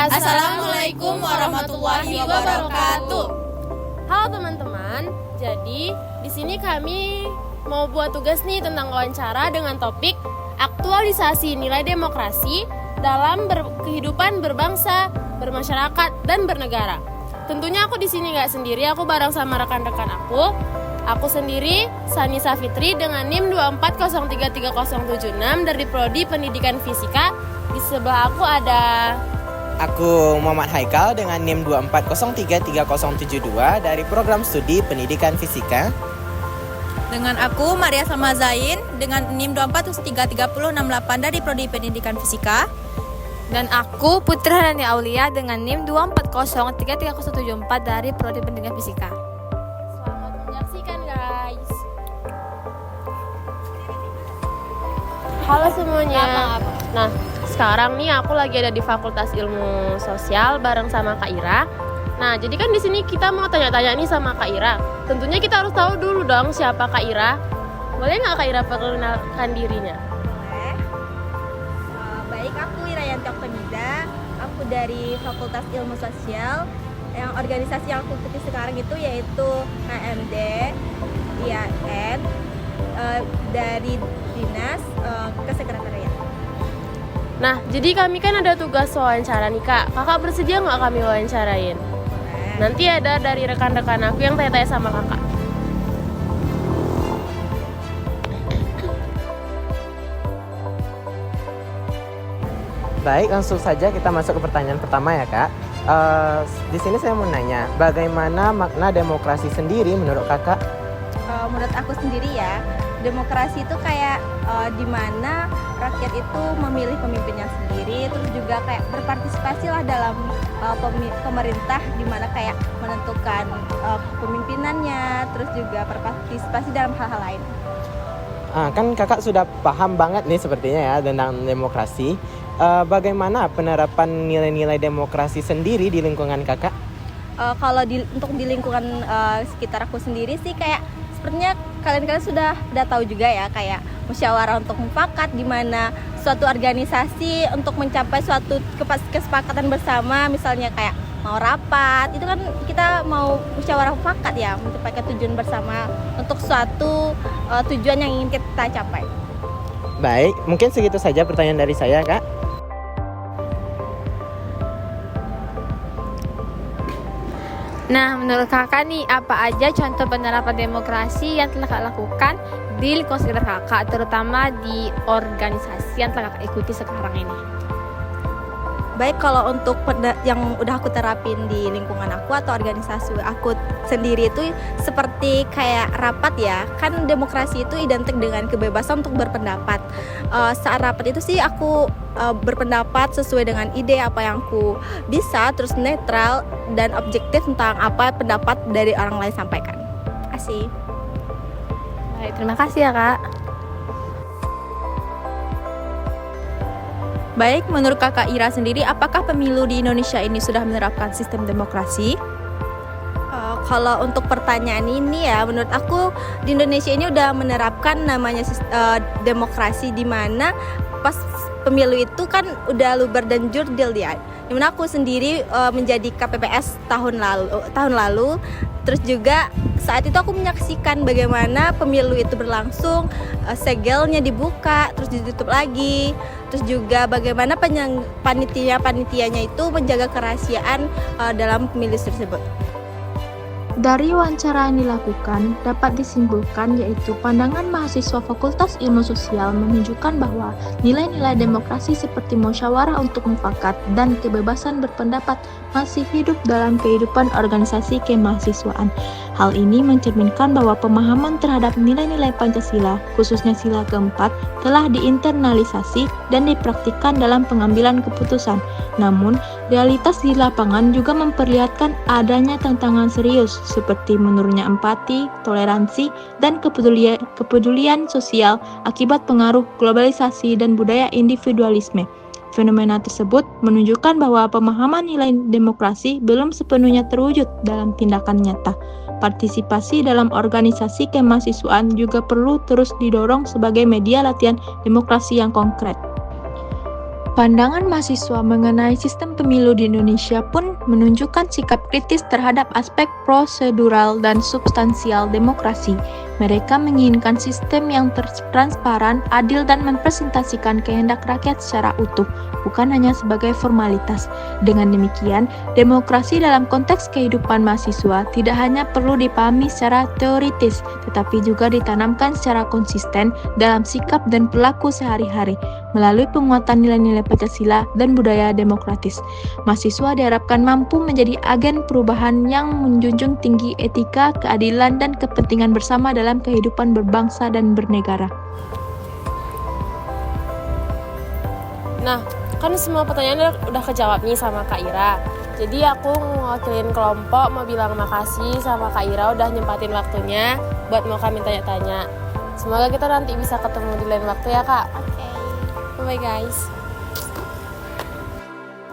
Assalamualaikum warahmatullahi wabarakatuh. Halo teman-teman, jadi di sini kami mau buat tugas nih tentang wawancara dengan topik aktualisasi nilai demokrasi dalam kehidupan berbangsa, bermasyarakat, dan bernegara. Tentunya aku di sini nggak sendiri, aku bareng sama rekan-rekan aku. Aku sendiri, Sani Safitri dengan NIM 240330076 dari Prodi Pendidikan Fisika. Di sebelah aku ada Aku Muhammad Haikal dengan NIM 240330072 dari Program Studi Pendidikan Fisika. Dengan aku Maria Salma Zain dengan NIM 240330068 dari Prodi Pendidikan Fisika. Dan aku Putra Rani Aulia dengan NIM 240330074 dari Prodi Pendidikan Fisika. Selamat menyaksikan guys. Halo semuanya. Nah, sekarang nih aku lagi ada di Fakultas Ilmu Sosial bareng sama Kak Ira. Nah, jadi kan di sini kita mau tanya-tanya nih sama Kak Ira. Tentunya kita harus tahu dulu dong siapa Kak Ira. Boleh nggak Kak Ira perkenalkan dirinya? Boleh. Baik, aku Irayanti Oktamida. Aku dari Fakultas Ilmu Sosial. Yang organisasi yang aku ikuti sekarang itu yaitu KMD, IAN, dari Dinas Kesekretariat. Nah, jadi kami kan ada tugas wawancara nih Kak. Kakak bersedia nggak kami wawancarain? Nanti ada dari rekan-rekan aku yang tanya-tanya sama kakak. Baik, langsung saja kita masuk ke pertanyaan pertama ya Kak. Di sini saya mau nanya, bagaimana makna demokrasi sendiri menurut Kakak? Menurut aku sendiri ya, demokrasi itu kayak di mana rakyat itu memilih pemimpinnya sendiri, terus juga kayak berpartisipasi lah dalam pemerintah, di mana kayak menentukan pemimpinannya, terus juga berpartisipasi dalam hal-hal lain. Kan Kakak sudah paham banget nih sepertinya ya tentang demokrasi. Bagaimana penerapan nilai-nilai demokrasi sendiri di lingkungan Kakak? Kalau untuk di lingkungan sekitar aku sendiri sih kayak sepertinya kalian sudah tahu juga ya, kayak musyawarah untuk mufakat, di mana suatu organisasi untuk mencapai suatu kesepakatan bersama, misalnya kayak mau rapat, itu kan kita mau musyawarah mufakat ya, mencapai tujuan bersama untuk suatu tujuan yang ingin kita capai. Baik, mungkin segitu saja pertanyaan dari saya Kak. Nah, menurut kakak nih, apa aja contoh penerapan demokrasi yang telah kakak lakukan di lingkungan sekitar kakak, terutama di organisasi yang telah kakak ikuti sekarang ini? Baik, kalau untuk yang udah aku terapin di lingkungan aku atau organisasi aku sendiri itu seperti kayak rapat ya. Kan demokrasi itu identik dengan kebebasan untuk berpendapat. Saat rapat itu sih aku berpendapat sesuai dengan ide apa yang aku bisa, terus netral dan objektif tentang apa pendapat dari orang lain sampaikan. Terima kasih. Baik, terima kasih ya Kak. Baik, menurut Kakak Ira sendiri, apakah pemilu di Indonesia ini sudah menerapkan sistem demokrasi? Kalau untuk pertanyaan ini ya, menurut aku di Indonesia ini udah menerapkan namanya demokrasi, di mana pas pemilu itu kan udah luber dan jurdil ya. Dimana aku sendiri menjadi KPPS tahun lalu, terus juga saat itu aku menyaksikan bagaimana pemilu itu berlangsung, segelnya dibuka, terus ditutup lagi, terus juga bagaimana panitianya itu menjaga kerahasiaan dalam pemilu tersebut. Dari wawancara yang dilakukan, dapat disimpulkan yaitu pandangan mahasiswa Fakultas Ilmu Sosial menunjukkan bahwa nilai-nilai demokrasi seperti musyawarah untuk mufakat dan kebebasan berpendapat masih hidup dalam kehidupan organisasi kemahasiswaan. Hal ini mencerminkan bahwa pemahaman terhadap nilai-nilai Pancasila, khususnya sila keempat, telah diinternalisasi dan dipraktikkan dalam pengambilan keputusan. Namun, realitas di lapangan juga memperlihatkan adanya tantangan serius seperti menurunnya empati, toleransi, dan kepedulian sosial akibat pengaruh globalisasi dan budaya individualisme. Fenomena tersebut menunjukkan bahwa pemahaman nilai demokrasi belum sepenuhnya terwujud dalam tindakan nyata. Partisipasi dalam organisasi kemahasiswaan juga perlu terus didorong sebagai media latihan demokrasi yang konkret. Pandangan mahasiswa mengenai sistem pemilu di Indonesia pun menunjukkan sikap kritis terhadap aspek prosedural dan substansial demokrasi. Mereka menginginkan sistem yang transparan, adil, dan mempresentasikan kehendak rakyat secara utuh, bukan hanya sebagai formalitas. Dengan demikian, demokrasi dalam konteks kehidupan mahasiswa tidak hanya perlu dipahami secara teoritis, tetapi juga ditanamkan secara konsisten dalam sikap dan perilaku sehari-hari, melalui penguatan nilai-nilai Pancasila dan budaya demokratis. Mahasiswa diharapkan mampu menjadi agen perubahan yang menjunjung tinggi etika, keadilan, dan kepentingan bersama dalam kehidupan berbangsa dan bernegara. Nah, kan semua pertanyaan udah kejawab nih sama Kak Ira. Jadi aku mewakilin kelompok mau bilang makasih sama Kak Ira udah nyempatin waktunya buat mau kami tanya-tanya. Semoga kita nanti bisa ketemu di lain waktu ya Kak. Oke. Bye guys.